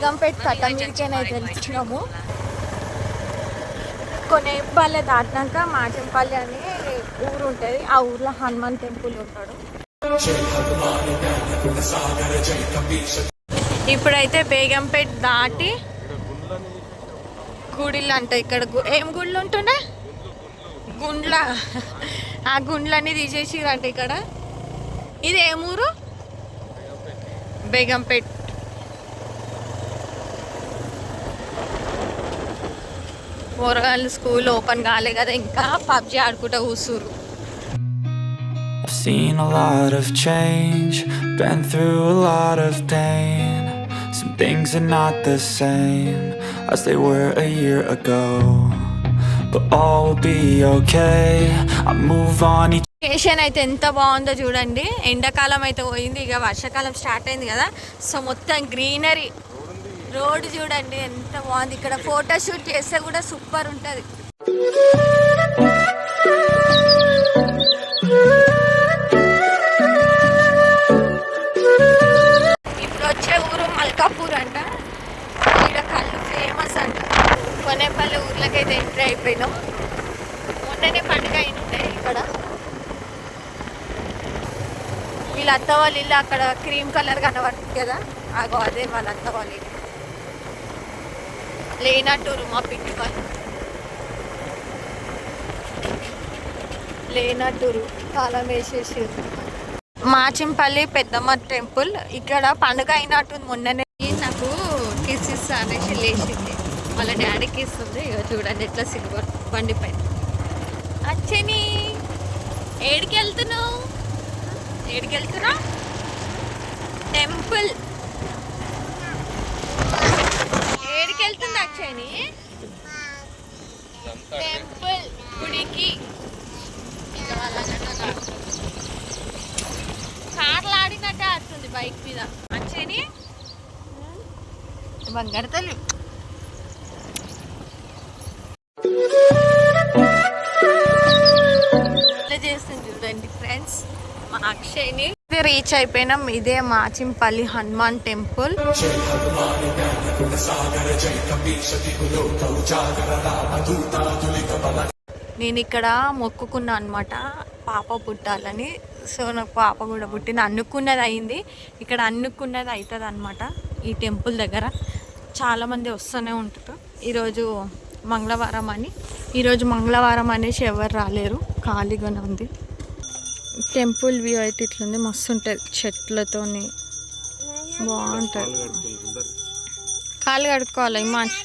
బేగంపేట కట్ట మీదకేనైతే వెళ్తున్నాము. కొనేపల్లి దాటినాక మాచంపల్లి అని ఊరు ఉంటుంది. ఆ ఊర్లో హనుమాన్ టెంపుల్ ఉంటాడు. ఇప్పుడైతే బేగంపేట దాటి గుడిలు అంట. ఇక్కడ ఏం గుళ్ళు ఉంటుండే? గుండ్ల. ఆ గుండ్లన్నీ తీసేసిరంట ఇక్కడ. ఇది ఏమూరు? బేగంపేట్. పోరగాళ్ళు స్కూల్ ఓపెన్ కాలే కదా, ఇంకా పబ్జి ఆడుకుంటూ కూర్చురు. I've seen a lot of change, been through a lot of pain. Some things are not the same as they were a year ago, but all will be okay. I move on each. Location అయితే ఎంత బాగుందో చూడండి. ఎండాకాలం అయితే పోయింది, ఇక వర్షాకాలం start అయింది కదా. సో మొత్తం గ్రీనరీ. రోడ్ చూడండి ఎంత బాగుంది. ఇక్కడ ఫోటో షూట్ చేస్తే కూడా సూపర్ ఉంటుంది. ఇప్పుడు వచ్చే ఊరు మల్కాపూర్ అంట. ఇక్కడ కళ్ళు ఫేమస్ అంట. కొనేపల్లి ఊర్లకైతే ఎంట్రీ అయిపోయినాం. మొన్ననే పండుగ అయినాయి ఇక్కడ. వీళ్ళ అత్త వాళ్ళ ఇల్లు అక్కడ క్రీమ్ కలర్ కనబడుతుంది కదా, అగో అదే వాళ్ళ అత్త వాళ్ళ ఇల్లు. లేనట్టూరు మా పిట్టి వాళ్ళు. లేనట్టూరు తాళం వేసేసి. మాచింపల్లి పెద్దమ్మ టెంపుల్. ఇక్కడ పండుగ అయినట్టుంది మొన్ననే. నాకు కిస్ ఇస్తా అనేసి లేచింది. వాళ్ళ డాడీకి ఇస్తుంది. ఇక చూడండి ఎట్లా సిల్వర్ బండి పైన. అచ్చని ఏడికి వెళ్తున్నావు? ఏడికి వెళ్తున్నా? టెంపుల్. ఏడికి వెళ్తుంది అచ్చని? టెంపుల్ గుడికి. కార్లు ఆడినట్టే ఆడుతుంది బైక్ మీద. అచ్చని బంగారు తల్లి. చేస్తుంది చూడండి ఫ్రెండ్స్. మా అక్షయ్ని రీచ్ అయిపోయినాం. ఇదే మాచింపల్లి హనుమాన్ టెంపుల్. నేను ఇక్కడ మొక్కుకున్నా అనమాట పాప పుట్టాలని. సో నాకు పాప కూడా పుట్టింది. అనుకున్నది అయింది. ఇక్కడ అనుకున్నది అవుతుంది అనమాట ఈ టెంపుల్ దగ్గర. చాలామంది వస్తూనే ఉంటారు. ఈరోజు మంగళవారం అని. ఈరోజు మంగళవారం అనేసి ఎవరు రాలేరు, ఖాళీగానే ఉంది. టెంపుల్ వ్యూ అయితే ఇట్లుంది, మస్తు ఉంటుంది చెట్లతోని, బాగుంటుంది. కాళ్ళు కడుక్కోవాలి మనిషి.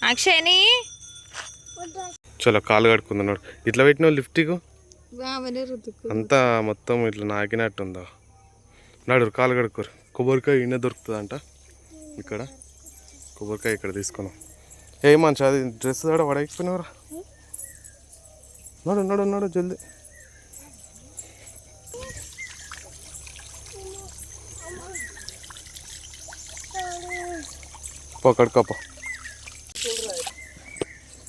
అక్షయని చలో కాళ్ళు కడుక్కుందన్నాడు. ఇట్లా పెట్టిన లిఫ్ట్కు అంతా మొత్తం ఇట్లా నాకినట్టుందా. నాడు కాళ్ళు కడుక్కోరు. కొబ్బరికాయ ఇన్న దొరుకుతుందంట ఇక్కడ. కొబ్బరికాయ ఇక్కడ తీసుకున్నాం. ఏ మంచి అది డ్రెస్ కూడా పడకపోయినవరా. నడు నడు నడు జల్దీ. కడుకోపో.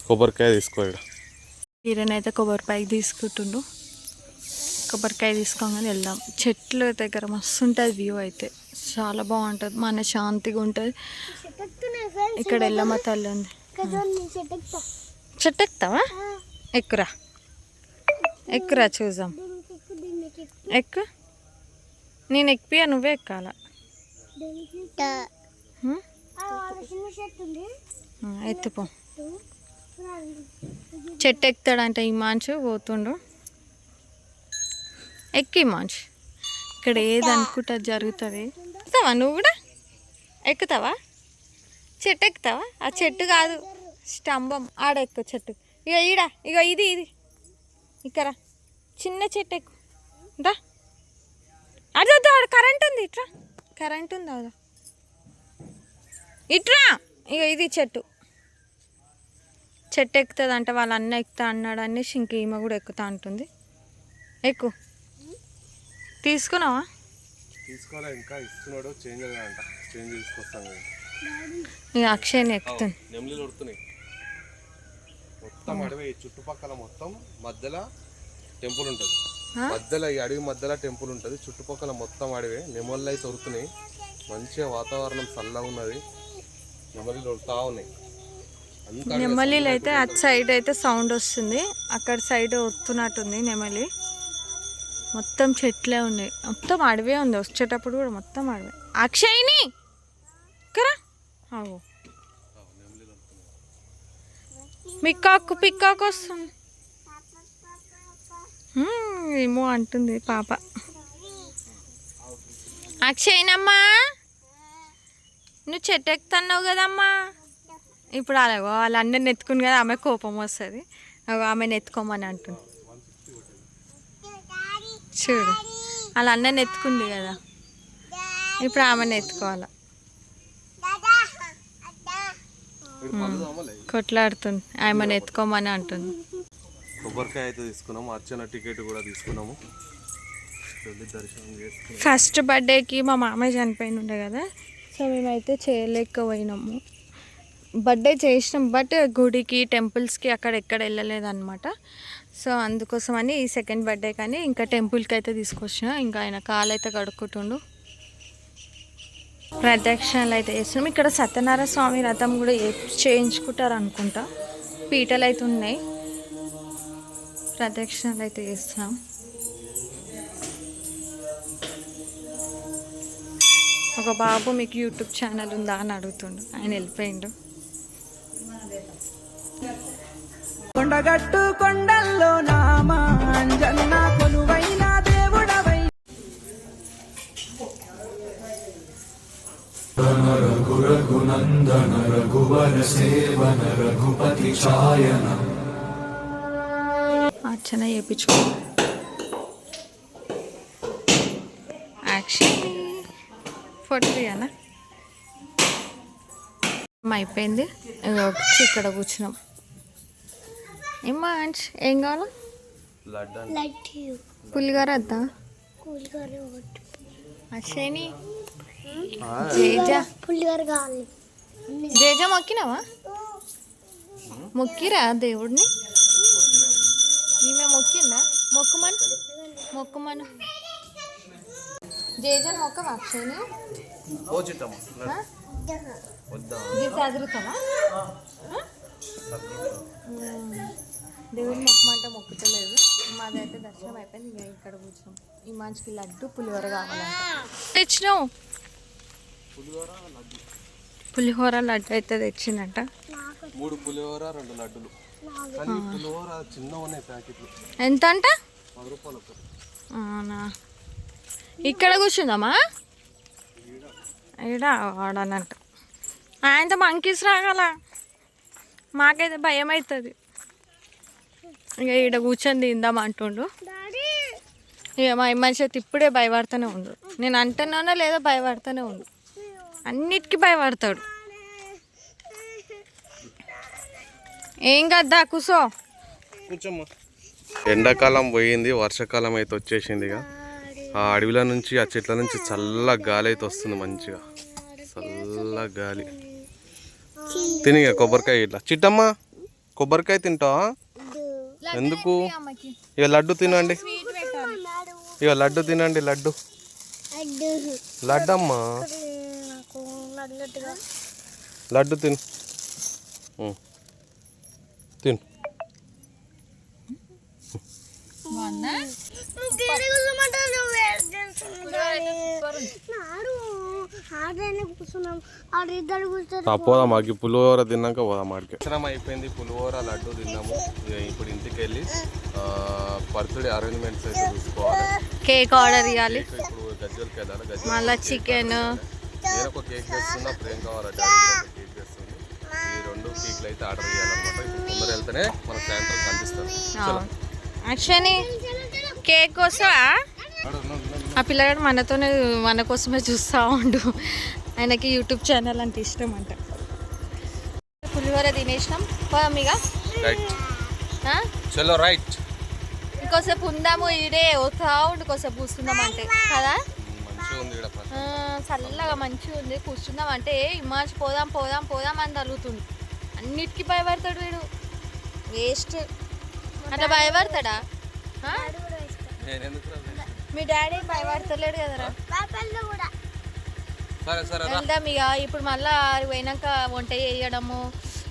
కొబ్బరికాయ తీసుకోడు. ఈయనైతే కొబ్బరికాయ తీసుకుంటుండు. కొబ్బరికాయ తీసుకోగానే వెళ్దాం. చెట్ల దగ్గర మస్తు ఉంటుంది వ్యూ అయితే, చాలా బాగుంటుంది, మన శాంతిగా ఉంటుంది. ఇక్కడ ఎల్లమ్మ తల్లి ఉంది. చెట్టు ఎక్కుతావా? ఎక్కురా ఎక్కురా చూద్దాం. ఎక్కు. నేను ఎక్కియా, నువ్వే ఎక్కాల. ఎత్తుపో. చెట్టు ఎక్కుతాడంట ఈ మాంచు. పోతుండు. ఎక్కి మాంచు. ఇక్కడ ఏది అనుకుంటా జరుగుతుంది. ఎక్కుతావా నువ్వు కూడా? ఎక్కుతావా? చెట్టు ఎక్కుతావా? ఆ చెట్టు కాదు, స్తంభం ఆడ ఎక్కువ చెట్టు. ఇక ఈడ, ఇక ఇది ఇది ఇక్కడ చిన్న చెట్టు ఎక్కు. దా అది వద్దు, ఆడ కరెంట్ ఉంది. ఇట్రా, కరెంట్ ఉంది. అవుదా ఇట్రా. ఇక ఇది చెట్టు. చెట్టు ఎక్కుతుంది అంటే వాళ్ళ అన్న ఎక్కుతా అన్నాడు అనేసి ఇంక ఈమె కూడా ఎక్కుతా అంటుంది. ఎక్కు. తీసుకున్నావా? తీసుకోలే, ఇంకా ఇస్తున్నాడు. చేంజ్ అంట, చేంజ్ తీసుకొస్తాను. ఇక అక్షయ్ని ఎక్కుతుంది. నెమ్లీలు ఉడుతున్నాయి మొత్తం అడవి. చుట్టుపక్కల మొత్తం మధ్యలో టెంపుల్ ఉంటుంది. మధ్యలో ఈ అడవి మధ్యలో టెంపుల్ ఉంటుంది. చుట్టుపక్కల మొత్తం అడవి. నెమళ్ళు అయితే ఉరుకుతున్నాయి. మంచిగా వాతావరణం చల్లగా ఉన్నది. నెమలిలు వస్తూ ఉన్నాయి. నెమలిలు అయితే అటు సైడ్ అయితే సౌండ్ వస్తుంది, అక్కడ సైడ్ వస్తున్నట్టుంది నెమలి. మొత్తం చెట్లే ఉన్నాయి, మొత్తం అడవే ఉంది. వచ్చేటప్పుడు కూడా మొత్తం అడవే. అక్షయ్ని కరా పిక్కాకు వస్తుంది ఏమో అంటుంది పాప. అక్షయ్నమ్మా నువ్వు చెట్టు ఎక్కుతున్నావు కదమ్మా. ఇప్పుడు అలాగో వాళ్ళ అన్నని ఎత్తుకుని కదా ఆమె కోపం వస్తుంది. ఆమెను ఎత్తుకోమని అంటుంది. చూడు వాళ్ళ అన్నని ఎత్తుకుంది కదా, ఇప్పుడు ఆమెను ఎత్తుకోవాలి. కొట్లాడుతుంది, ఆమెను ఎత్తుకోమని అంటుంది. కొబ్బరికాయ అయితే తీసుకున్నాము, అర్చన టికెట్ కూడా తీసుకున్నాము. దర్శనం చేసుకున్నాము. ఫస్ట్ బర్త్డేకి మా మామయ్య చనిపోయిన ఉండే కదా, సో మేమైతే చేయలేకపోయినాము. బర్త్డే చేసినాం బట్ గుడికి టెంపుల్స్కి అక్కడ ఎక్కడ వెళ్ళలేదు అనమాట. సో అందుకోసమని ఈ సెకండ్ బర్త్డే కానీ ఇంకా టెంపుల్కి అయితే తీసుకొచ్చిన. ఇంకా ఆయన కాలు అయితే కడుక్కుంటుండు. ప్రదక్షిణలు అయితే చేస్తున్నాం. ఇక్కడ సత్యనారాయణ స్వామి రథం కూడా చేయించుకుంటారు అనుకుంటా. పీటలు అయితే ఉన్నాయి, ప్రదక్షిణలు అయితే చేస్తున్నాం. ఒక బాబు మీకు యూట్యూబ్ ఛానల్ ఉందా అని అడుగుతుండు, ఆయన వెళ్ళిపోయిండు. కొండగట్టు కొండల్లో నామా అంజన్న కొలువైన దేవుడవై. రఘునందన రఘువర సేవన రఘుపతి ఛాయన. అర్చన చేయించుకో. యాక్షన్ ఫోటో తీయనా అయిపోయింది. వచ్చి ఇక్కడ కూర్చున్నాం. ఏమ్మా ఏం కావాలా? పులిగారు వద్దా? అక్షయని జేజ మొక్కినావా? మొక్కిరా దేవుడిని? ఈమె మొక్కిందా? మొక్కుమను జేజన్ మొక్కవా అక్షయని? గీత అదురుతావా? దేవుడిని మొక్కమంటే మొక్కుతలేదు. మాదైతే దర్శనం అయిపోయింది. ఇంకా ఇక్కడ కూర్చున్నాం. ఈ మంచికి లడ్డు పులిహోర కావాలంట. తెచ్చినావు పులిహోర లడ్డు అయితే తెచ్చిందంట. 3 పులిహోర 2 లడ్డులు. పులిహోర చిన్న ఉన్నాయి ప్యాకెట్లు. ఎంత అంట? 10 రూపాయలు ఒకటి. అవునా? ఇక్కడ కూర్చుందామా? ఇక్కడ వాడాలంట. ఆయనతో మంకీస్ రాగల, మాకైతే భయం అవుతుంది. ఇక ఇక్కడ కూర్చొని తిందాం అంటుండు. ఇక మా మనిషి అయితే ఇప్పుడే భయపడుతూనే ఉండు. నేను అంటున్నానో లేదో భయపడుతూనే ఉండు. అన్నిటికీ భయపడతాడు. ఏం కదా కూసో. ఎండాకాలం పోయింది, వర్షాకాలం అయితే వచ్చేసింది. ఇక ఆ అడవిల నుంచి ఆ చెట్ల నుంచి చల్ల గాలి అయితే వస్తుంది. మంచిగా చల్ల గాలి. తిని కొబ్బరికాయ ఇట్లా. చిట్టమ్మ కొబ్బరికాయ తింటావా? ఎందుకు? ఇక లడ్డు తినండి. ఇక లడ్డు తినండి. లడ్డు లడ్డమ్మా, లడ్డు తిను తిను. పోదాం మాకు పులిహోర తిన్నాక పోదాం ఆడికి. దర్శనం అయిపోయింది, పులిహోర లడ్డు తిన్నాము. ఇప్పుడు ఇంటికి వెళ్ళి బర్త్డే అరేంజ్మెంట్స్ అయితే చూసుకోవాలి. కేక్ ఆర్డర్ ఇవ్వాలి. ఇప్పుడు గజ్జలకి వెళ్ళాలి. మళ్ళీ చికెన్. నేను ఒక కేక్ చేస్తున్నా, ప్రియాంక వాళ్ళ కేక్ చేస్తుంది. ఈ 2 కేక్లు అయితే ఆర్డర్ చేయాలన్నమాట. ఇప్పుడు తొందర వెళ్తేనే మన సాయంత్రం కనిపిస్తుంది. అక్షని కేక్ కోసా? ఆ పిల్లగాడు మన కోసమే చూస్తూ ఉండు. ఆయనకి యూట్యూబ్ ఛానల్ అంటే ఇష్టం అంట. పులిహోర తినేసినాం. పోదాం రైట్. చలో రైట్. ఇంకోసేపు ఉందాము. ఈడే వస్తా ఉండు, కోసేపు కూర్చుందాం అంటే కదా. చల్లగా మంచిగా ఉంది. కూర్చుందాం అంటే ఇమాజ్ పోదాం పోదాం పోదాం అని తగులుతుంది. అన్నిటికీ భయపడతాడు వీడు. వేస్ట్. అట్లా భయపడతాడా? మీ డాడీ భయపడతలేడు కదరా. వెళ్దాం ఇక. ఇప్పుడు మళ్ళీ పోయినాక వంట చేయడము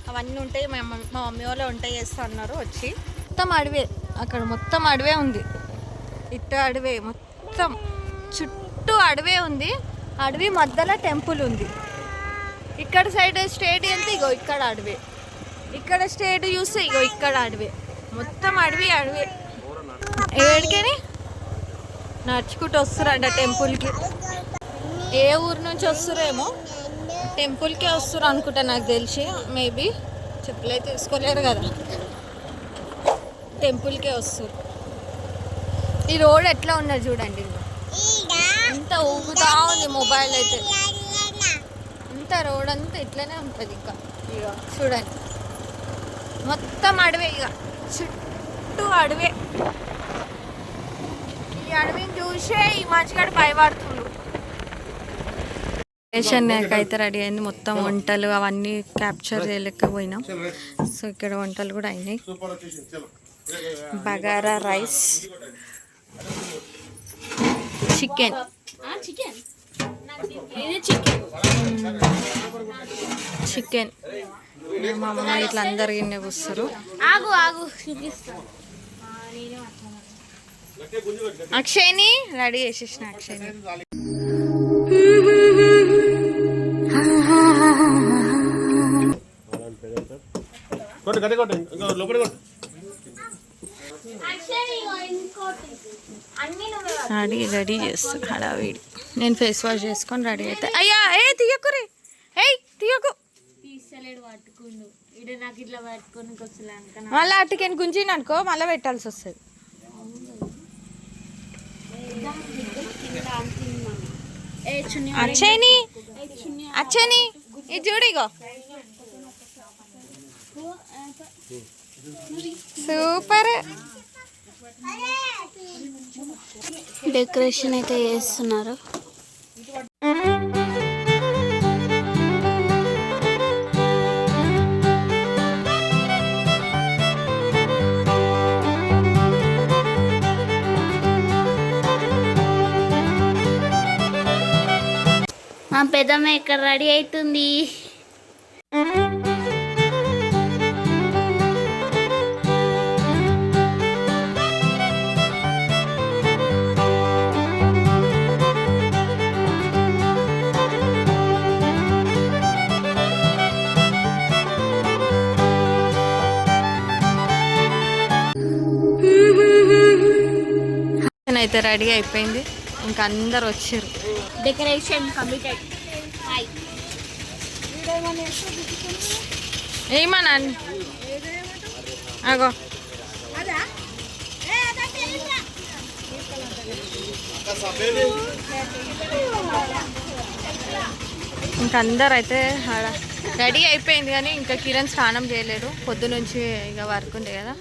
అవన్నీ ఉంటాయి. మా మమ్మీ వాళ్ళు వంట చేస్తా అన్నారు వచ్చి. మొత్తం అడవే, అక్కడ మొత్తం అడవే ఉంది. ఇటు అడవే, మొత్తం చుట్టూ అడవే ఉంది. అడవి మధ్యలో టెంపుల్ ఉంది. ఇక్కడ సైడ్ స్ట్రేట్ వెళ్తే ఇగో ఇక్కడ అడవే, ఇక్కడ స్ట్రేట్ చూస్తే ఇగో ఇక్కడ అడవే, మొత్తం అడవి అడవే. ఏడికని నడుచుకుంటూ వస్తారంట టెంపుల్కి. ఏ ఊరు నుంచి వస్తురేమో, టెంపుల్కే వస్తారు అనుకుంటా నాకు తెలిసి. మేబీ చెప్పులైతే తీసుకోలేరు కదా, టెంపుల్కే వస్తారు. ఈ రోడ్ ఎట్లా ఉన్నది చూడండి, ఇంత ఊగుతా ఉంది మొబైల్ అయితే. ఇంత రోడ్ అంతా ఇట్లనే ఉంటుంది. ఇంకా ఇక చూడండి మొత్తం అడవే, ఇక చుట్టూ అడవే. ఈ అడవిని చూసే ఈ మంచిగాడు భయపడుతుండు. స్టేషన్ అయితే రెడీ అయింది. మొత్తం వంటలు అవన్నీ క్యాప్చర్ చేయలేకపోయినాం. సో ఇక్కడ వంటలు కూడా అయినాయి. Bagara rice, chicken, chicken. మా అమ్మ ఇట్లా అందరు గిన్నె కూస్తారు. ఆగు ఆగు అక్షయ్ని రెడీ చేసేసిన. అక్షయ్ని రెడీ రెడీ చేస్తాను హడావిడి. నేను ఫేస్ వాష్ చేసుకొని రెడీ అవుతా. అయ్యా ఏ తీయకురే, ఏ తీయకు. మళ్ళీ అటుకెన్ గుంజిని అనుకో, మళ్ళీ పెట్టాల్సి వస్తుంది. అచ్చని అచ్చని ఇది చూడు, ఇగో సూపర్. డెకరేషన్ అయితే చేస్తున్నారు. మా పెద్దమ్మ ఇక్కడ రెడీ అవుతుంది. అయితే రెడీ అయిపోయింది. ఇంకా అందరు వచ్చారు. Decoration completed. ఏమన్నా అగో ఇంకా అందరు అయితే రెడీ అయిపోయింది. కానీ ఇంకా కిరణ్ స్నానం చేయలేడు. పొద్దు నుంచి ఇక వర్క్ ఉండే కదా,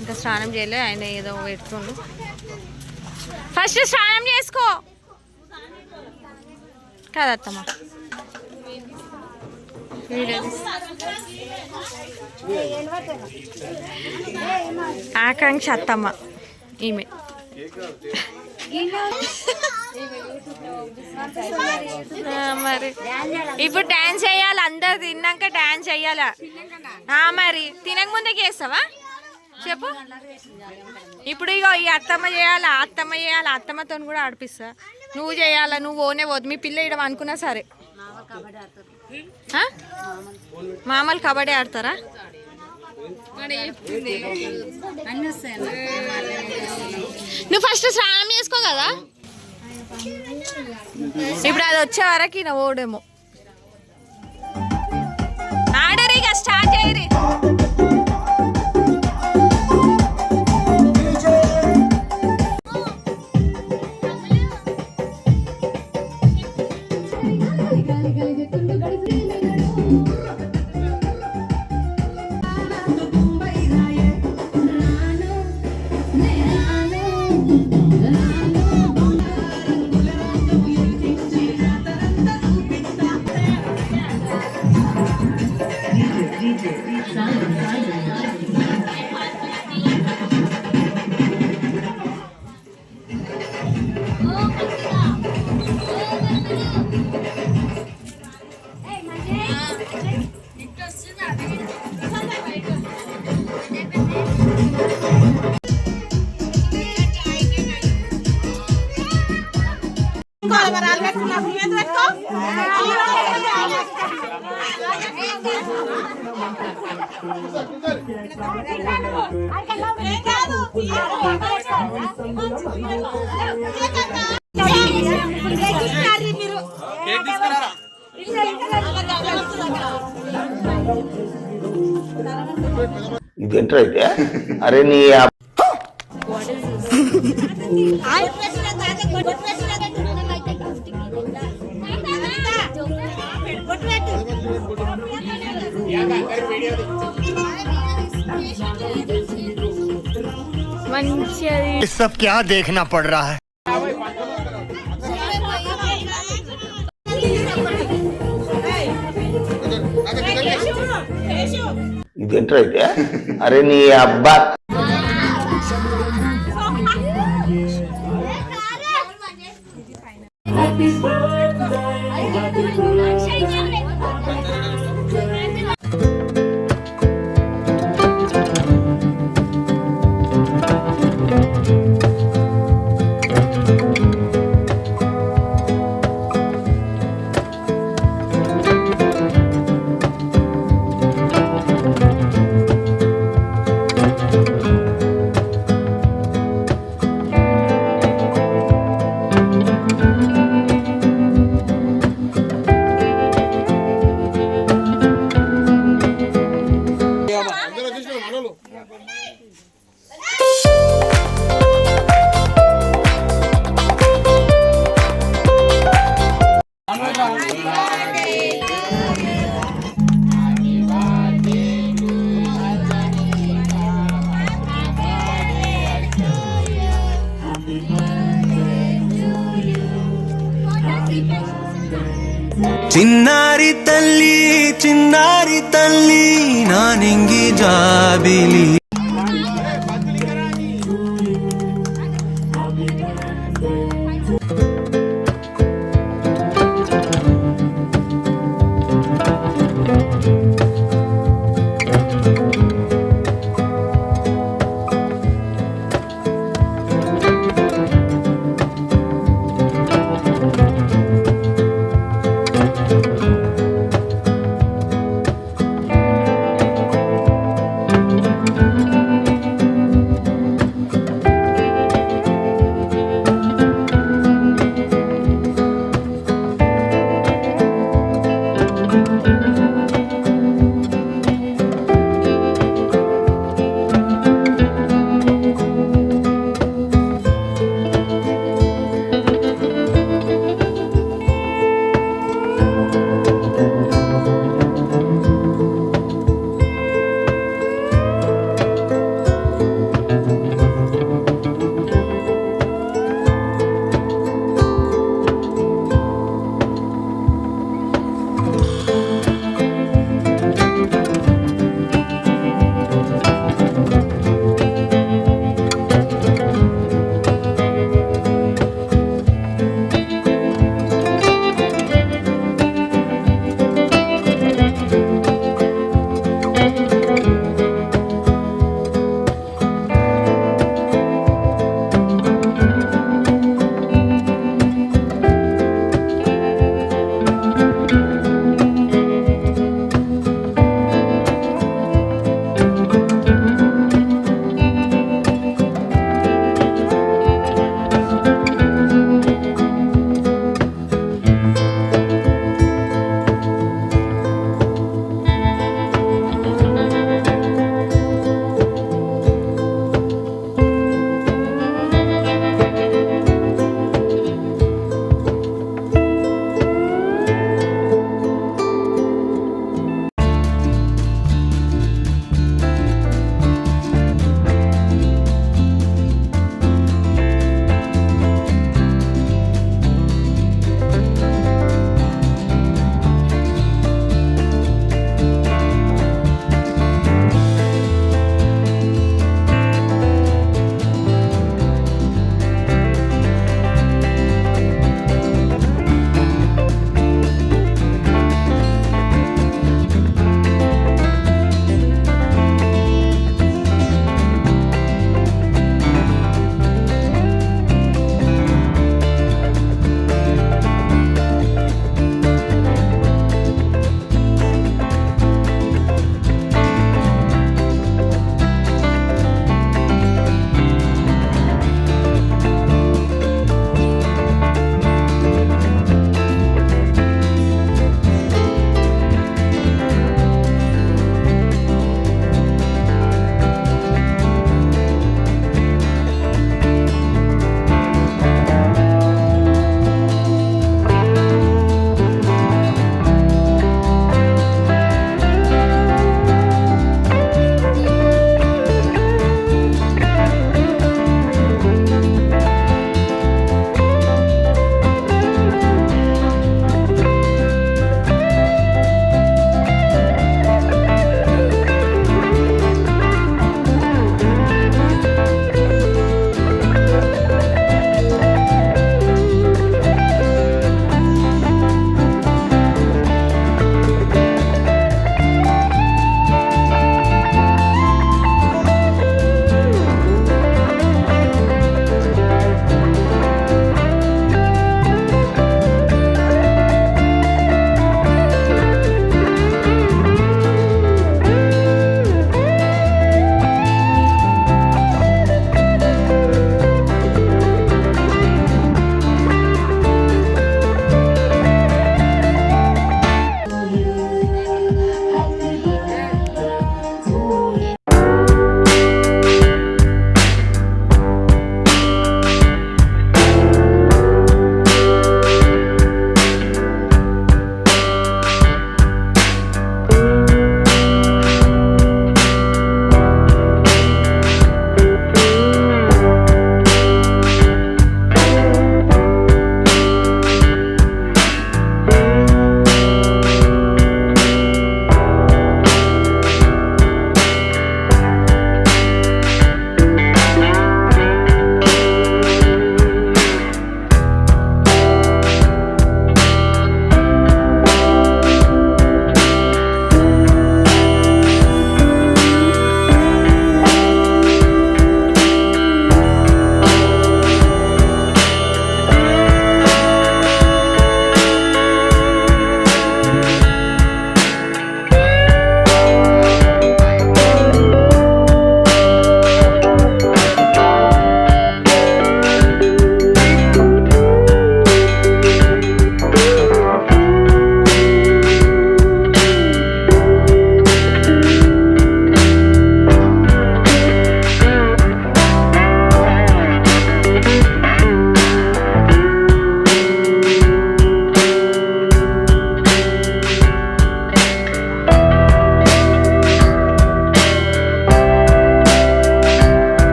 ఇంకా స్నానం చేయలేదు. ఆయన ఏదో పెడుతుండు. ఫస్ట్ స్నానం చేసుకో కదా అత్తమ్మ. ఆకాంక్ష అత్తమ్మ ఈమె. మరి ఇప్పుడు డాన్స్ చేయాలి, అందరు తిన్నాక డాన్స్ చెయ్యాలా? మరి తినక ముందే చేస్తావా చెప్పు. ఇప్పుడు ఇగో ఈ అత్తమ్మ చేయాలా, అత్తమ్మ చేయాలా, అత్తమ్మతో కూడా ఆడిపిస్తా. నువ్వు చేయాలా, నువ్వు ఓనే పోదు. మీ పిల్ల ఇవ్వడం అనుకున్నా సరే. మామూలు కబడ్డీ ఆడతారా? నువ్వు ఫస్ట్ స్నానం చేసుకో కదా. ఇప్పుడు అది వచ్చే వరకు నా ఓడేమో. ఆడరు ఇక స్టార్ట్ చేయరు. ఇదేంటో అయితే అరే నీ మంచిది. सब क्या देखना पड़ रहा है। ఇదేంటో అయితే అరే నీ అబ్బా చిన్నారి తల్లి నా నింగి జాబిలి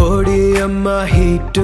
ఓడి అమ్మ హిట్